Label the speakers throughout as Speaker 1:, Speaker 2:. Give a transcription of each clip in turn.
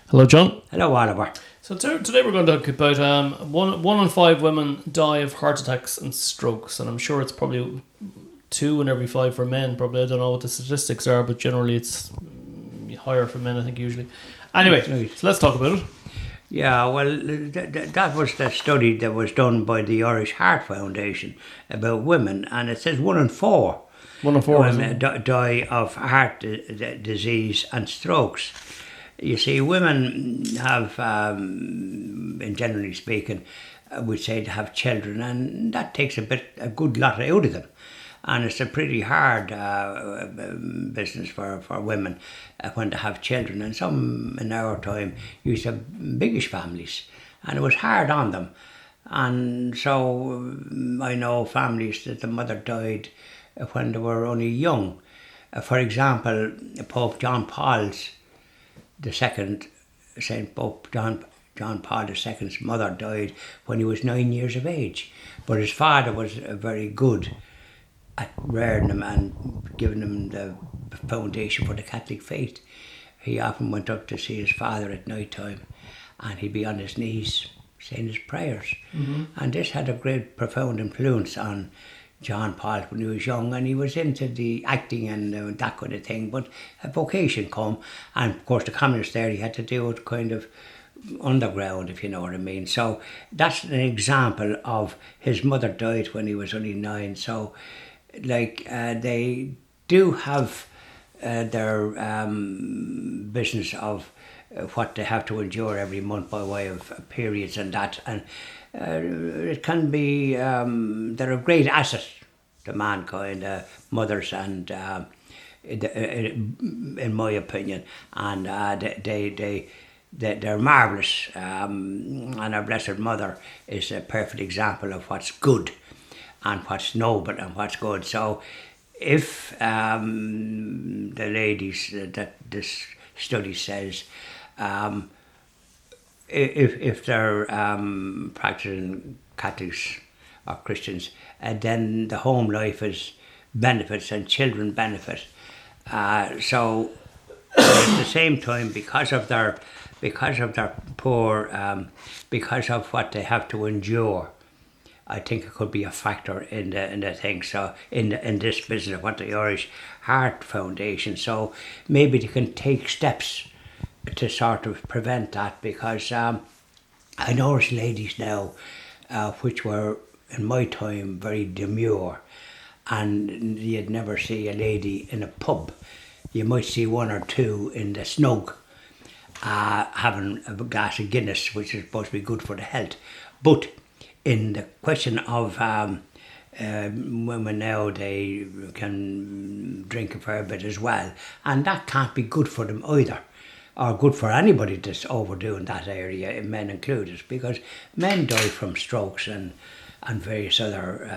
Speaker 1: Hello, John.
Speaker 2: Hello, Oliver.
Speaker 1: So today we're going to talk about one in 5 women die of heart attacks and strokes, and I'm sure it's probably 2 in every 5 for men. Probably, I don't know what the statistics are, but generally it's higher for men, I think, usually. Anyway, so let's talk about it.
Speaker 2: Yeah, well, that was the study that was done by the Irish Heart Foundation about women, and it says 1 in 4 women die of heart disease and strokes. You see, women have, generally speaking, we say to have children, and that takes a good lot out of them. And it's a pretty hard business for women when to have children. And some in our time used to have biggish families, and it was hard on them. And so I know families that the mother died when they were only young. For example, Pope John Paul II, Saint Pope John Paul II's mother died when he was 9 years of age. But his father was very good at rearing him and giving him the foundation for the Catholic faith. He often went up to see his father at night time, and he'd be on his knees saying his prayers. Mm-hmm. And this had a great profound influence on John Paul when he was young, and he was into the acting and that kind of thing, but a vocation come, and of course the communists there, he had to do it kind of underground, if you know what I mean. So that's an example of his mother died when he was only 9. So they do have their business of what they have to endure every month by way of periods and that, and it can be they're a great asset to mankind, mothers, and in my opinion, and they're marvellous, and our Blessed Mother is a perfect example of what's good and what's noble and what's good. So if the ladies that this study says, if they're practicing Catholics or Christians, then the home life is benefits and children benefit. So at the same time, because of their poor, because of what they have to endure, I think it could be a factor in the thing. So in this business of what the Irish Heart Foundation. So maybe they can take steps to sort of prevent that, because I notice ladies now, which were in my time very demure, and you'd never see a lady in a pub. You might see 1 or 2 in the snug having a glass of Guinness, which is supposed to be good for the health. But in the question of women now, they can drink a fair bit as well, and that can't be good for them either, or good for anybody that's overdoing that area, men included, because men die from strokes and various other,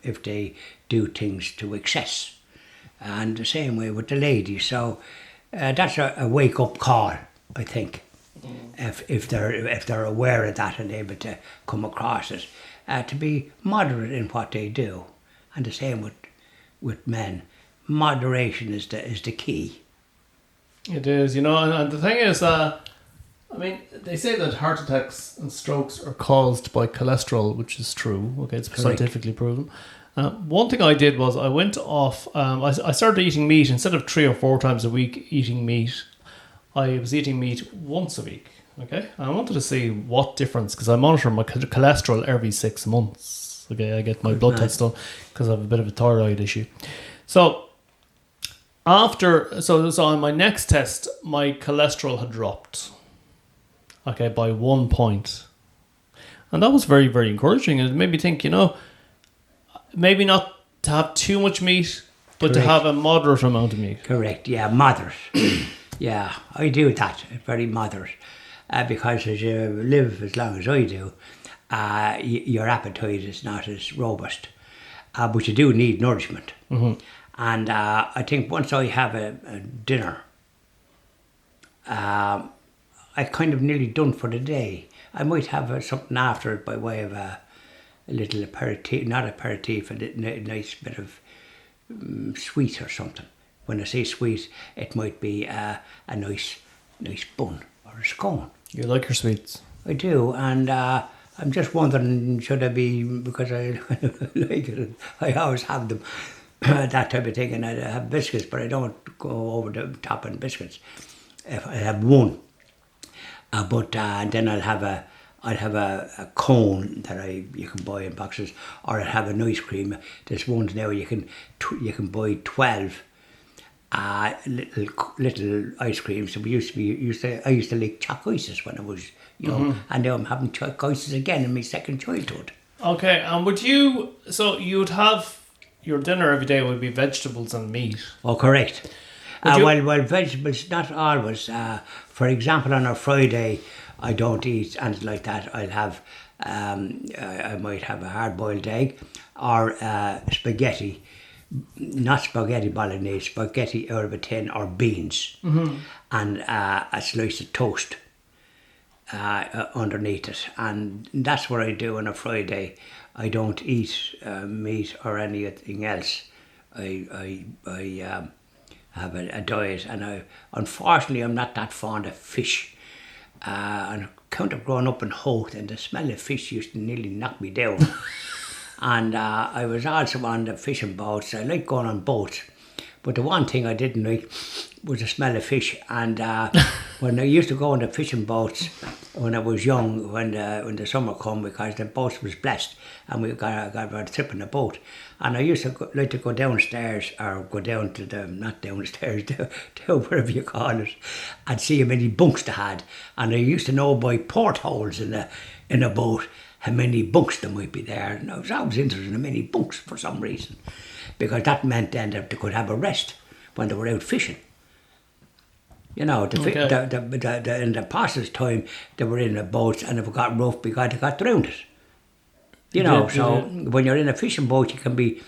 Speaker 2: if they do things to excess. And the same way with the ladies. So that's a wake-up call, I think, if they're aware of that and able to come across it, to be moderate in what they do. And the same with men. Moderation is the key.
Speaker 1: It is, and the thing is, they say that heart attacks and strokes are caused by cholesterol, which is true. Okay, it's
Speaker 2: Correct.
Speaker 1: Scientifically proven. One thing I did was I went off, I started eating meat. Instead of 3 or 4 times a week eating meat, I was eating meat once a week. Okay, and I wanted to see what difference, because I monitor my cholesterol every 6 months. Okay, I get my blood tests done because I have a bit of a thyroid issue. So so on my next test, my cholesterol had dropped, okay, by 1 point. And that was very, very encouraging. It made me think, maybe not to have too much meat, but
Speaker 2: Correct.
Speaker 1: to have a moderate amount of meat.
Speaker 2: Correct, yeah, moderate. Yeah, I do that, very moderate. Because as you live as long as I do, your appetite is not as robust. But you do need nourishment. Mm-hmm. And I think once I have a dinner, I kind of nearly done for the day. I might have something after it by way of a little aperitif, not aperitif, a nice bit of sweet or something. When I say sweet, it might be a nice nice bun or a scone.
Speaker 1: You like your sweets?
Speaker 2: I do, and I'm just wondering, should I be, because I like it, and I always have them, that type of thing, and I have biscuits, but I don't go over the top on biscuits. If I have one, but then I'll have a cone that you can buy in boxes, or I'll have an ice cream. There's ones now you can buy 12 little ice creams. So I used to like choc ices when I was young, and now I'm having choc ices again in my second childhood.
Speaker 1: Okay, and you'd have your dinner every day would be vegetables and meat.
Speaker 2: Oh, correct. Well, vegetables, not always. For example, on a Friday, I don't eat anything like that. I'll have, I might have a hard-boiled egg or spaghetti, not spaghetti bolognese, spaghetti out of a tin, or beans, and a slice of toast underneath it. And that's what I do on a Friday. I don't eat meat or anything else. I have a diet, and unfortunately I'm not that fond of fish. On account of growing up in Howth, and the smell of fish used to nearly knock me down. And I was also on the fishing boats. I like going on boats, but the one thing I didn't like was the smell of fish. And when I used to go on the fishing boats when I was young, when the summer come, because the boat was blessed, and we got a trip in the boat, and I used to like to go downstairs, or go down to the, not downstairs, down wherever you call it, and see how many bunks they had. And I used to know by portholes in a boat how many bunks there might be there. And I was always interested in how many bunks for some reason, because that meant then that they could have a rest when they were out fishing. You know, in the passage time, they were in the boats, and if it got rough, because they got drowned. You know, when you're in a fishing boat, you can be,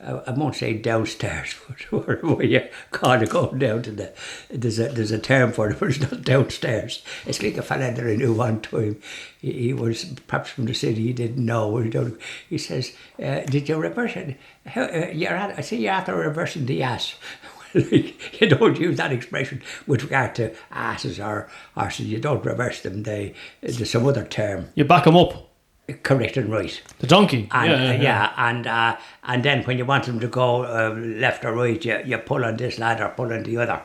Speaker 2: I won't say downstairs, but where you call it going down to there's a term for it, but it's not downstairs. It's like a fella that I knew one time. He was perhaps from the city, he didn't know. He says, did you reverse it? I see you're after reversing the ass. You don't use that expression with regard to asses or horses. You don't reverse them. There's some other term.
Speaker 1: You back them up.
Speaker 2: Correct and right.
Speaker 1: The donkey.
Speaker 2: And then when you want them to go left or right, you pull on this lad or pull on the other,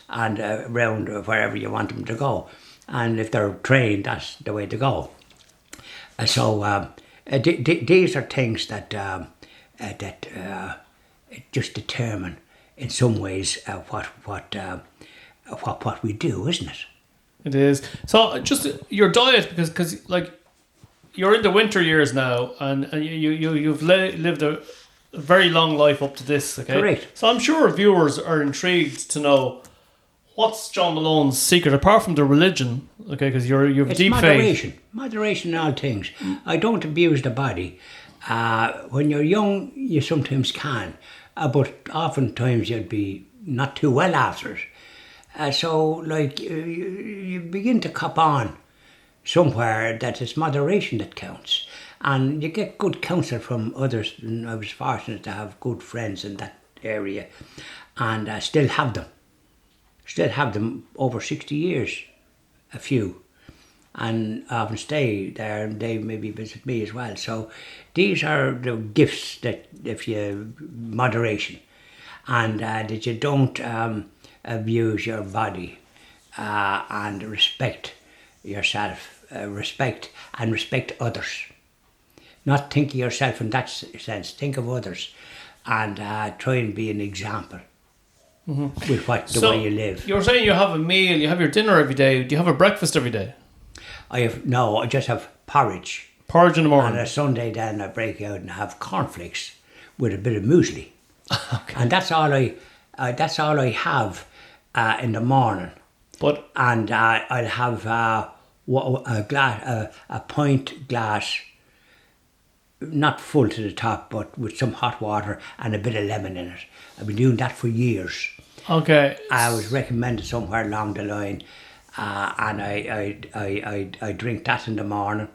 Speaker 2: and round wherever you want them to go. And if they're trained, that's the way to go. So these are things that just determine, in some ways, what we do, isn't it?
Speaker 1: It is. So just your diet, because like you're in the winter years now, and you've lived a very long life up to this. Okay,
Speaker 2: correct.
Speaker 1: So I'm sure viewers are intrigued to know what's John Malone's secret, apart from the religion. Okay, because you've
Speaker 2: it's
Speaker 1: deep faith.
Speaker 2: Moderation in all things. I don't abuse the body. When you're young, you sometimes can. But oftentimes you'd be not too well after it. So, like, you begin to cop on somewhere that it's moderation that counts. And you get good counsel from others. And I was fortunate to have good friends in that area, and still have them. Still have them over 60 years, a few. And I often stay there, and they maybe visit me as well. So these are the gifts that, if you, moderation, and that you don't abuse your body, and respect yourself, respect others. Not think of yourself in that sense, think of others, and try and be an example with the way you live.
Speaker 1: You're saying you have a meal, you have your dinner every day. Do you have a breakfast every day?
Speaker 2: I just have porridge.
Speaker 1: Porridge in the morning.
Speaker 2: And a Sunday then I break out and have cornflakes with a bit of muesli.
Speaker 1: Okay.
Speaker 2: And that's all I have in the morning. And I'll have a pint glass, not full to the top, but with some hot water and a bit of lemon in it. I've been doing that for years.
Speaker 1: Okay.
Speaker 2: I was recommended somewhere along the line. And I drink that in the morning,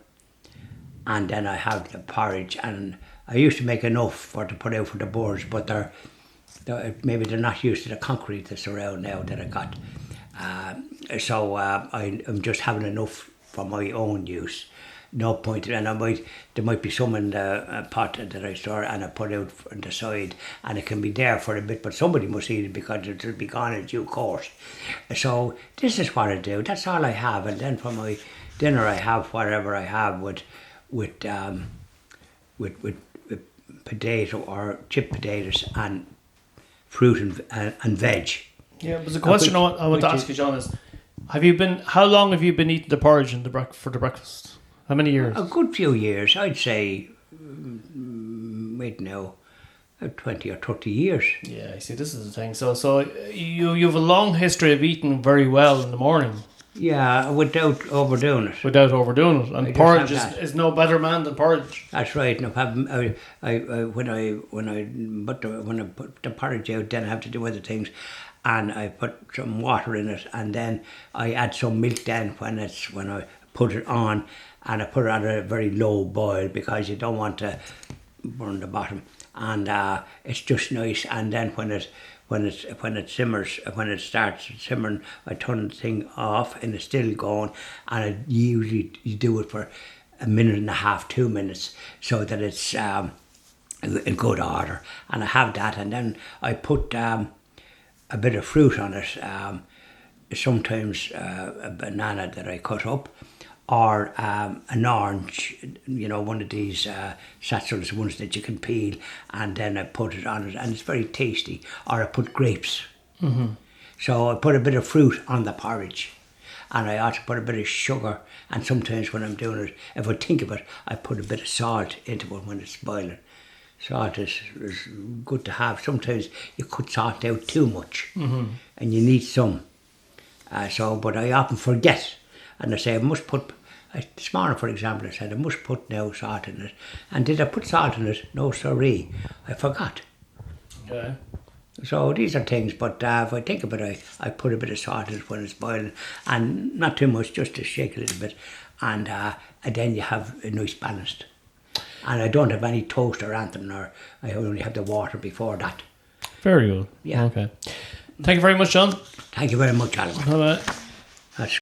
Speaker 2: and then I have the porridge, and I used to make enough to put out for the birds, but maybe they're not used to the concrete that's around now that I got. So I'm just having enough for my own use. No point, and there might be some in the pot that I store and I put out on the side, and it can be there for a bit, but somebody must eat it because it'll be gone in due course. So this is what I do. That's all I have, and then for my dinner I have whatever I have with potato or chipped potatoes and fruit and veg.
Speaker 1: Yeah, but the question I want to ask you, John, is how long have you been eating the porridge for the breakfast? How many years?
Speaker 2: A good few years, I'd say. Wait now, 20 or 30 years.
Speaker 1: Yeah, I see. This is the thing. So you have a long history of eating very well in the morning.
Speaker 2: Yeah, without overdoing it.
Speaker 1: And porridge is no better man than porridge.
Speaker 2: That's right. No problem. When I put the porridge out, then I have to do other things, and I put some water in it, and then I add some milk. Then when I put it on, and I put it on a very low boil because you don't want to burn the bottom, and it's just nice. And then when it simmers, when it starts simmering, I turn the thing off and it's still going, and you do it for a minute and a half, 2 minutes, so that it's in good order. And I have that, and then I put a bit of fruit on it. Sometimes a banana that I cut up, or an orange, one of these satchels, ones that you can peel, and then I put it on it, and it's very tasty. Or I put grapes. Mm-hmm. So I put a bit of fruit on the porridge, and I ought to put a bit of sugar, and sometimes when I'm doing it, if I think of it, I put a bit of salt into it when it's boiling. Salt is good to have. Sometimes you cut salt out too much, mm-hmm. and you need some. But I often forget, and I say I must put. This morning, for example, I said I must put now salt in it, and did I put salt in it? No, sorry, I forgot.
Speaker 1: Okay.
Speaker 2: So these are things, but if I think about it, I put a bit of salt in it when it's boiling, and not too much, just to shake a little bit, and then you have a nice balanced. And I don't have any toast or anything, or I only have the water before that.
Speaker 1: Very good.
Speaker 2: Yeah.
Speaker 1: Okay. Thank you very much, John.
Speaker 2: Thank you very much, Alan.
Speaker 1: Bye-bye.